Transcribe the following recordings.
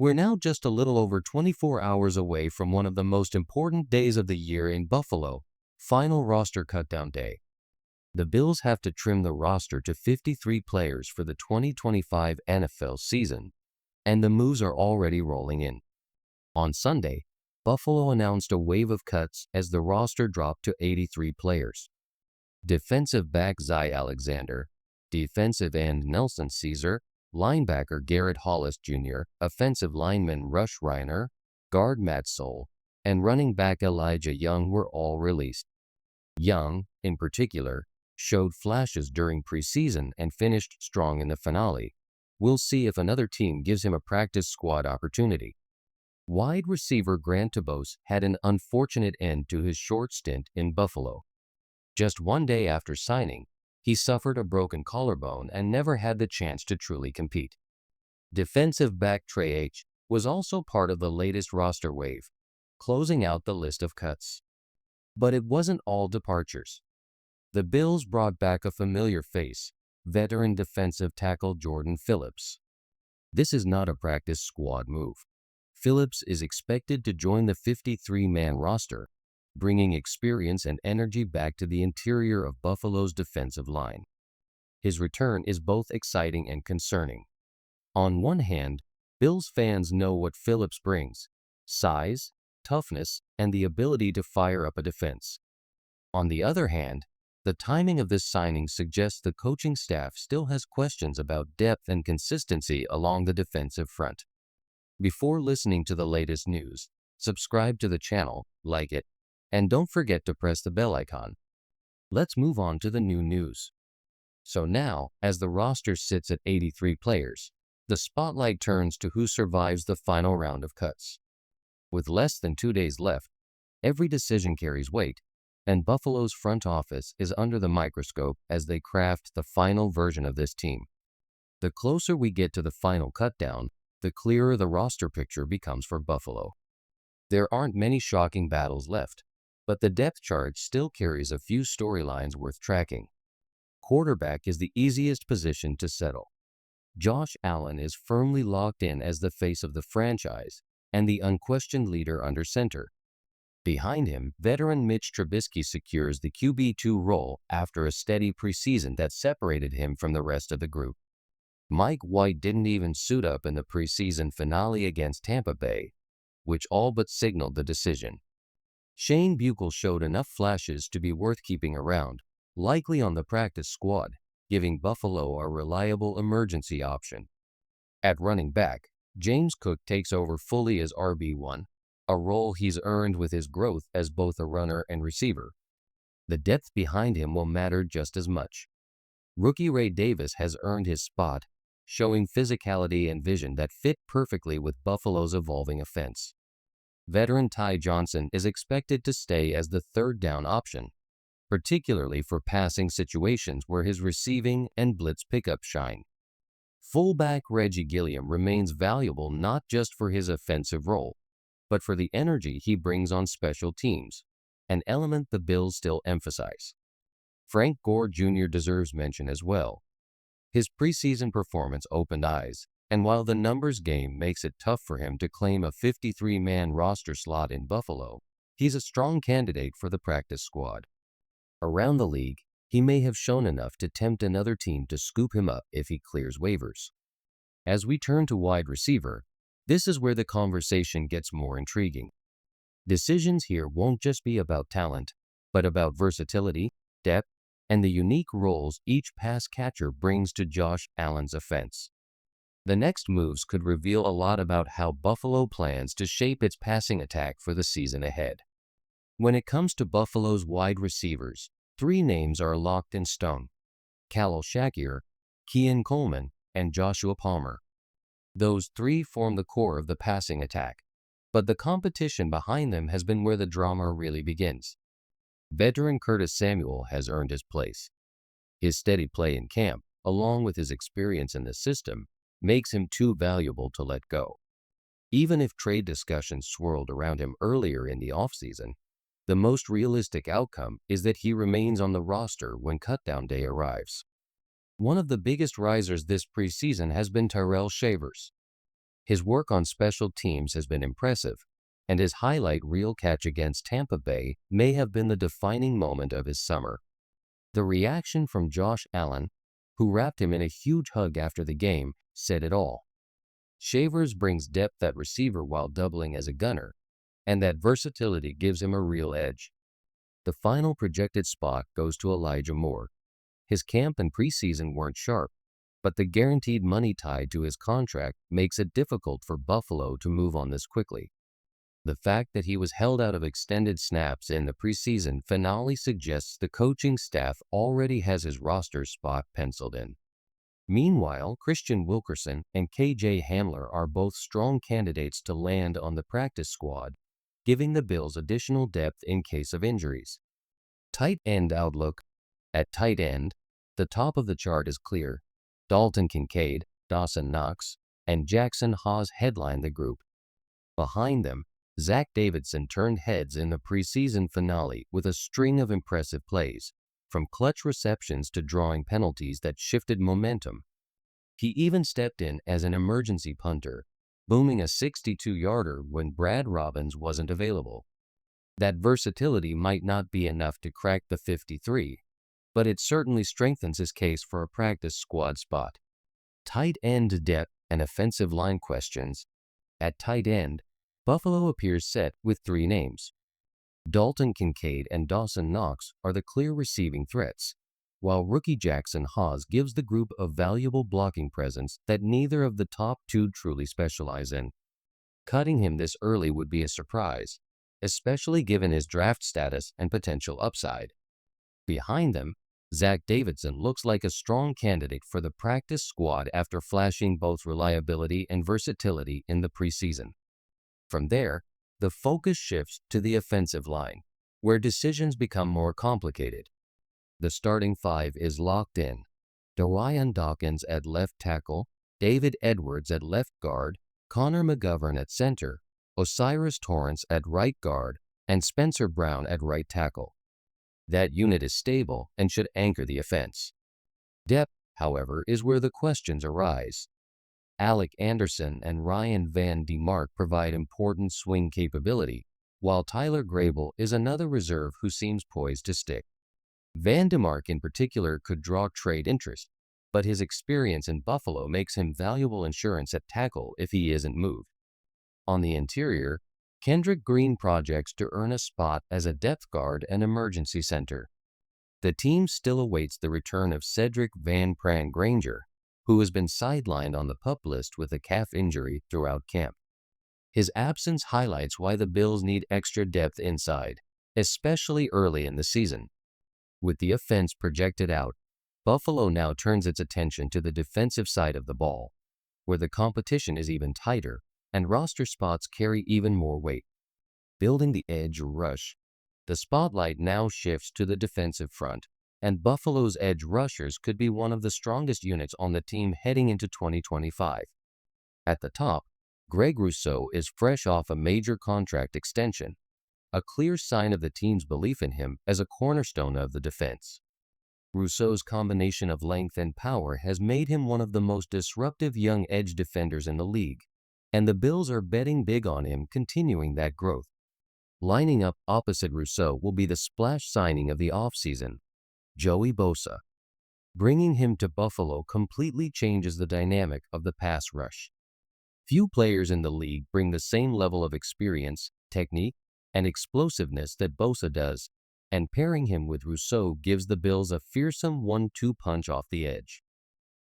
We're now just a little over 24 hours away from one of the most important days of the year in Buffalo, final roster cutdown day. The Bills have to trim the roster to 53 players for the 2025 NFL season, and the moves are already rolling in. On Sunday, Buffalo announced a wave of cuts as the roster dropped to 83 players. Defensive back Zy Alexander, defensive end Nelson Caesar, linebacker Garrett Hollis Jr., offensive lineman Rush Reiner, guard Matt Soul, and running back Elijah Young were all released. Young, in particular, showed flashes during preseason and finished strong in the finale. We'll see if another team gives him a practice squad opportunity. Wide receiver Grant Tebose had an unfortunate end to his short stint in Buffalo. Just one day after signing, he suffered a broken collarbone and never had the chance to truly compete. Defensive back Trey H. was also part of the latest roster wave, closing out the list of cuts. But it wasn't all departures. The Bills brought back a familiar face, veteran defensive tackle Jordan Phillips. This is not a practice squad move. Phillips is expected to join the 53-man roster, bringing experience and energy back to the interior of Buffalo's defensive line. His return is both exciting and concerning. On one hand, Bills fans know what Phillips brings: size, toughness, and the ability to fire up a defense. On the other hand, the timing of this signing suggests the coaching staff still has questions about depth and consistency along the defensive front. Before listening to the latest news, subscribe to the channel, like it, and don't forget to press the bell icon. Let's move on to the new news. So now, as the roster sits at 83 players, the spotlight turns to who survives the final round of cuts. With less than 2 days left, every decision carries weight, and Buffalo's front office is under the microscope as they craft the final version of this team. The closer we get to the final cutdown, the clearer the roster picture becomes for Buffalo. There aren't many shocking battles left, but the depth chart still carries a few storylines worth tracking. Quarterback is the easiest position to settle. Josh Allen is firmly locked in as the face of the franchise and the unquestioned leader under center. Behind him, veteran Mitch Trubisky secures the QB2 role after a steady preseason that separated him from the rest of the group. Mike White didn't even suit up in the preseason finale against Tampa Bay, which all but signaled the decision. Shane Buechele showed enough flashes to be worth keeping around, likely on the practice squad, giving Buffalo a reliable emergency option. At running back, James Cook takes over fully as RB1, a role he's earned with his growth as both a runner and receiver. The depth behind him will matter just as much. Rookie Ray Davis has earned his spot, showing physicality and vision that fit perfectly with Buffalo's evolving offense. Veteran Ty Johnson is expected to stay as the third down option, particularly for passing situations where his receiving and blitz pickup shine. Fullback Reggie Gilliam remains valuable not just for his offensive role, but for the energy he brings on special teams, an element the Bills still emphasize. Frank Gore Jr. deserves mention as well. His preseason performance opened eyes, and while the numbers game makes it tough for him to claim a 53-man roster slot in Buffalo, he's a strong candidate for the practice squad. Around the league, he may have shown enough to tempt another team to scoop him up if he clears waivers. As we turn to wide receiver, this is where the conversation gets more intriguing. Decisions here won't just be about talent, but about versatility, depth, and the unique roles each pass catcher brings to Josh Allen's offense. The next moves could reveal a lot about how Buffalo plans to shape its passing attack for the season ahead. When it comes to Buffalo's wide receivers, 3 names are locked in stone: Khalil Shakir, Keon Coleman, and Joshua Palmer. Those 3 form the core of the passing attack, but the competition behind them has been where the drama really begins. Veteran Curtis Samuel has earned his place. His steady play in camp, along with his experience in the system, makes him too valuable to let go. Even if trade discussions swirled around him earlier in the offseason, the most realistic outcome is that he remains on the roster when cutdown day arrives. One of the biggest risers this preseason has been Tyrell Shavers. His work on special teams has been impressive, and his highlight reel catch against Tampa Bay may have been the defining moment of his summer. The reaction from Josh Allen, who wrapped him in a huge hug after the game, said it all. Shavers brings depth at receiver while doubling as a gunner, and that versatility gives him a real edge. The final projected spot goes to Elijah Moore. His camp and preseason weren't sharp, but the guaranteed money tied to his contract makes it difficult for Buffalo to move on this quickly. The fact that he was held out of extended snaps in the preseason finale suggests the coaching staff already has his roster spot penciled in. Meanwhile, Christian Wilkerson and KJ Hamler are both strong candidates to land on the practice squad, giving the Bills additional depth in case of injuries. Tight end outlook. At tight end, the top of the chart is clear. Dalton Kincaid, Dawson Knox, and Jackson Haas headline the group. Behind them, Zach Davidson turned heads in the preseason finale with a string of impressive plays, from clutch receptions to drawing penalties that shifted momentum. He even stepped in as an emergency punter, booming a 62-yarder when Brad Robbins wasn't available. That versatility might not be enough to crack the 53, but it certainly strengthens his case for a practice squad spot. Tight end depth and offensive line questions. At tight end, Buffalo appears set with three names. Dalton Kincaid and Dawson Knox are the clear receiving threats, while rookie Jackson Haas gives the group a valuable blocking presence that neither of the top two truly specialize in. Cutting him this early would be a surprise, especially given his draft status and potential upside. Behind them, Zach Davidson looks like a strong candidate for the practice squad after flashing both reliability and versatility in the preseason. From there, the focus shifts to the offensive line, where decisions become more complicated. The starting five is locked in. Darian Dawkins at left tackle, David Edwards at left guard, Connor McGovern at center, Osiris Torrance at right guard, and Spencer Brown at right tackle. That unit is stable and should anchor the offense. Depth, however, is where the questions arise. Alec Anderson and Ryan Van DeMark provide important swing capability, while Tyler Grable is another reserve who seems poised to stick. Van DeMark in particular could draw trade interest, but his experience in Buffalo makes him valuable insurance at tackle if he isn't moved. On the interior, Kendrick Green projects to earn a spot as a depth guard and emergency center. The team still awaits the return of Cedric Van Pran Granger, who has been sidelined on the PUP list with a calf injury throughout camp. His absence highlights why the Bills need extra depth inside, especially early in the season. With the offense projected out, Buffalo now turns its attention to the defensive side of the ball, where the competition is even tighter and roster spots carry even more weight. Building the edge rush, the spotlight now shifts to the defensive front, and Buffalo's edge rushers could be one of the strongest units on the team heading into 2025. At the top, Greg Rousseau is fresh off a major contract extension, a clear sign of the team's belief in him as a cornerstone of the defense. Rousseau's combination of length and power has made him one of the most disruptive young edge defenders in the league, and the Bills are betting big on him continuing that growth. Lining up opposite Rousseau will be the splash signing of the offseason, Joey Bosa. Bringing him to Buffalo completely changes the dynamic of the pass rush. Few players in the league bring the same level of experience, technique, and explosiveness that Bosa does, and pairing him with Rousseau gives the Bills a fearsome 1-2 punch off the edge.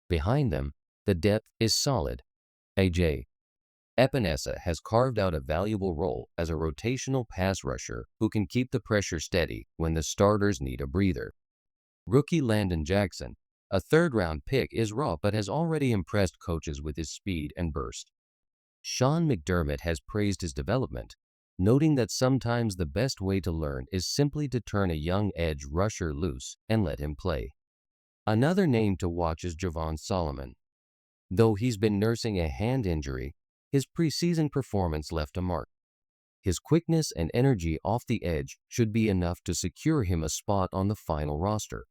Behind them, the depth is solid. A.J. Epinesa has carved out a valuable role as a rotational pass rusher who can keep the pressure steady when the starters need a breather. Rookie Landon Jackson, a third-round pick, is raw but has already impressed coaches with his speed and burst. Sean McDermott has praised his development, noting that sometimes the best way to learn is simply to turn a young edge rusher loose and let him play. Another name to watch is Javon Solomon. Though he's been nursing a hand injury, his preseason performance left a mark. His quickness and energy off the edge should be enough to secure him a spot on the final roster.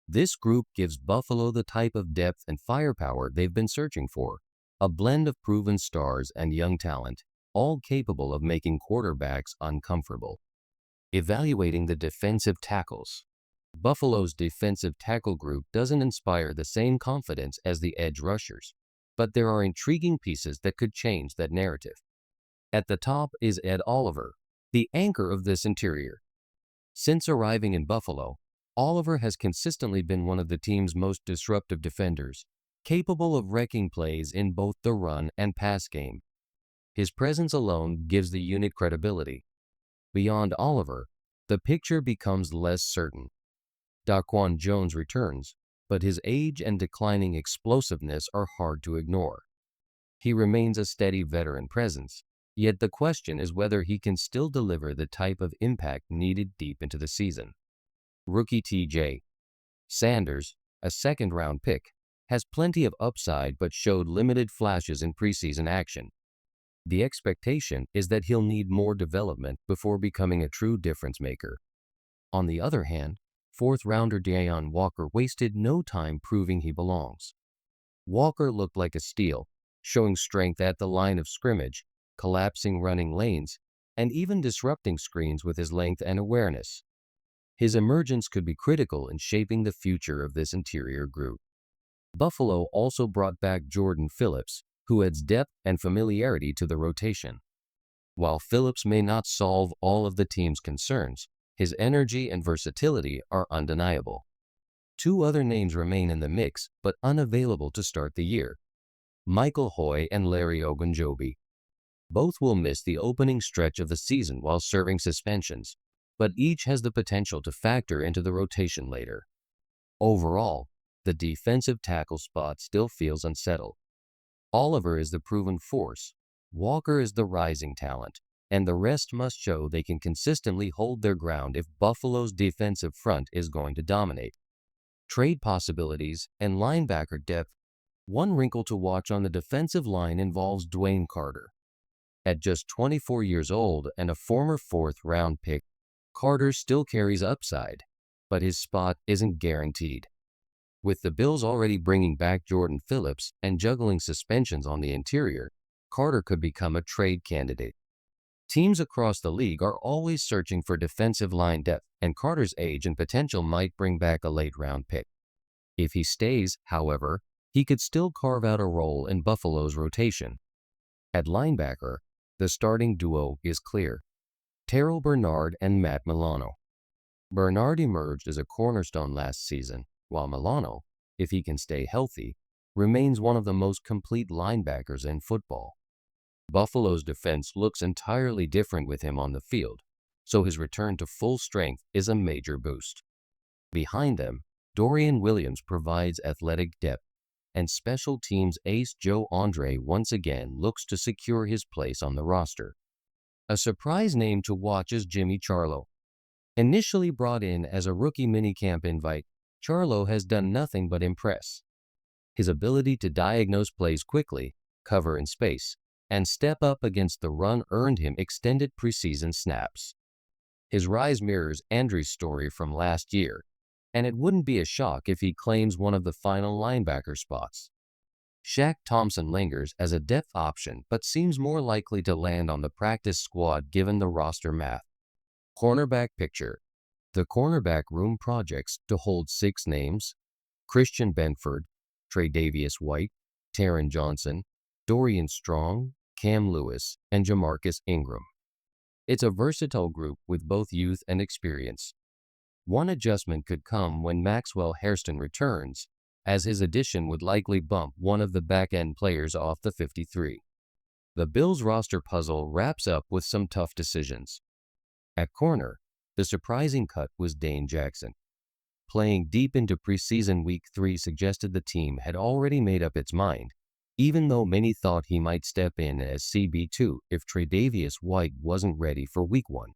This group gives Buffalo the type of depth and firepower they've been searching for, a blend of proven stars and young talent, all capable of making quarterbacks uncomfortable. Evaluating the defensive tackles. Buffalo's defensive tackle group doesn't inspire the same confidence as the edge rushers, but there are intriguing pieces that could change that narrative. At the top is Ed Oliver, the anchor of this interior. Since arriving in Buffalo, Oliver has consistently been one of the team's most disruptive defenders, capable of wrecking plays in both the run and pass game. His presence alone gives the unit credibility. Beyond Oliver, the picture becomes less certain. Daquan Jones returns, but his age and declining explosiveness are hard to ignore. He remains a steady veteran presence, yet the question is whether he can still deliver the type of impact needed deep into the season. Rookie T.J. Sanders, a second-round pick, has plenty of upside but showed limited flashes in preseason action. The expectation is that he'll need more development before becoming a true difference maker. On the other hand, fourth-rounder De'Aaron Walker wasted no time proving he belongs. Walker looked like a steal, showing strength at the line of scrimmage, collapsing running lanes, and even disrupting screens with his length and awareness. His emergence could be critical in shaping the future of this interior group. Buffalo also brought back Jordan Phillips, who adds depth and familiarity to the rotation. While Phillips may not solve all of the team's concerns, his energy and versatility are undeniable. Two other names remain in the mix but unavailable to start the year: Michael Hoy and Larry Ogunjobi. Both will miss the opening stretch of the season while serving suspensions, but each has the potential to factor into the rotation later. Overall, the defensive tackle spot still feels unsettled. Oliver is the proven force, Walker is the rising talent, and the rest must show they can consistently hold their ground if Buffalo's defensive front is going to dominate. Trade possibilities and linebacker depth. One wrinkle to watch on the defensive line involves Dwayne Carter. At just 24 years old and a former fourth-round pick, Carter still carries upside, but his spot isn't guaranteed. With the Bills already bringing back Jordan Phillips and juggling suspensions on the interior, Carter could become a trade candidate. Teams across the league are always searching for defensive line depth, and Carter's age and potential might bring back a late-round pick. If he stays, however, he could still carve out a role in Buffalo's rotation. At linebacker, the starting duo is clear: Terrell Bernard and Matt Milano. Bernard emerged as a cornerstone last season, while Milano, if he can stay healthy, remains one of the most complete linebackers in football. Buffalo's defense looks entirely different with him on the field, so his return to full strength is a major boost. Behind them, Dorian Williams provides athletic depth, and special teams ace Joe Andre once again looks to secure his place on the roster. A surprise name to watch is Jimmy Charlo. Initially brought in as a rookie minicamp invite, Charlo has done nothing but impress. His ability to diagnose plays quickly, cover in space, and step up against the run earned him extended preseason snaps. His rise mirrors Andrews' story from last year, and it wouldn't be a shock if he claims one of the final linebacker spots. Shaq Thompson lingers as a depth option but seems more likely to land on the practice squad given the roster math. Cornerback picture. The cornerback room projects to hold 6 names: Christian Benford, Tre'Davious White, Taron Johnson, Dorian Strong, Cam Lewis, and Jamarcus Ingram. It's a versatile group with both youth and experience. One adjustment could come when Maxwell Hairston returns, as his addition would likely bump one of the back-end players off the 53. The Bills' roster puzzle wraps up with some tough decisions. At corner, the surprising cut was Dane Jackson. Playing deep into preseason Week 3 suggested the team had already made up its mind, even though many thought he might step in as CB2 if Tre'Davious White wasn't ready for Week 1.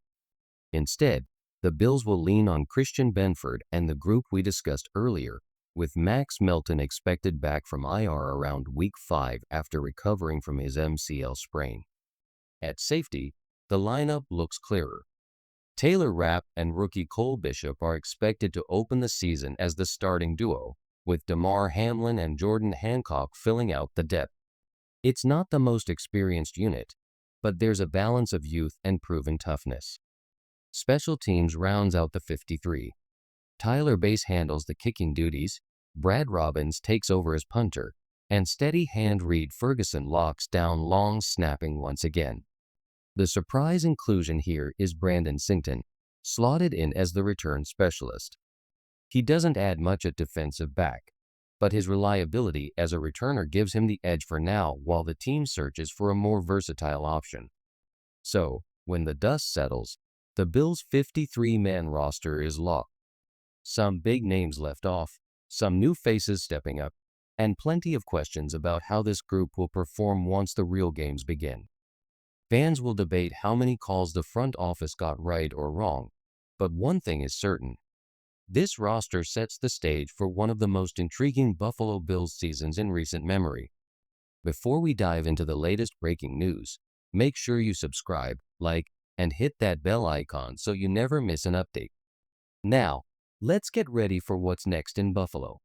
Instead, the Bills will lean on Christian Benford and the group we discussed earlier, with Max Melton expected back from IR around Week 5 after recovering from his MCL sprain. At safety, the lineup looks clearer. Taylor Rapp and rookie Cole Bishop are expected to open the season as the starting duo, with Damar Hamlin and Jordan Hancock filling out the depth. It's not the most experienced unit, but there's a balance of youth and proven toughness. Special teams rounds out the 53. Tyler Bass handles the kicking duties, Brad Robbins takes over as punter, and steady hand Reed Ferguson locks down long snapping once again. The surprise inclusion here is Brandon Sington, slotted in as the return specialist. He doesn't add much at defensive back, but his reliability as a returner gives him the edge for now while the team searches for a more versatile option. So, when the dust settles, the Bills' 53-man roster is locked. Some big names left off, some new faces stepping up, and plenty of questions about how this group will perform once the real games begin. Fans will debate how many calls the front office got right or wrong, but one thing is certain. This roster sets the stage for one of the most intriguing Buffalo Bills seasons in recent memory. Before we dive into the latest breaking news, make sure you subscribe, like, and hit that bell icon so you never miss an update. Now, let's get ready for what's next in Buffalo.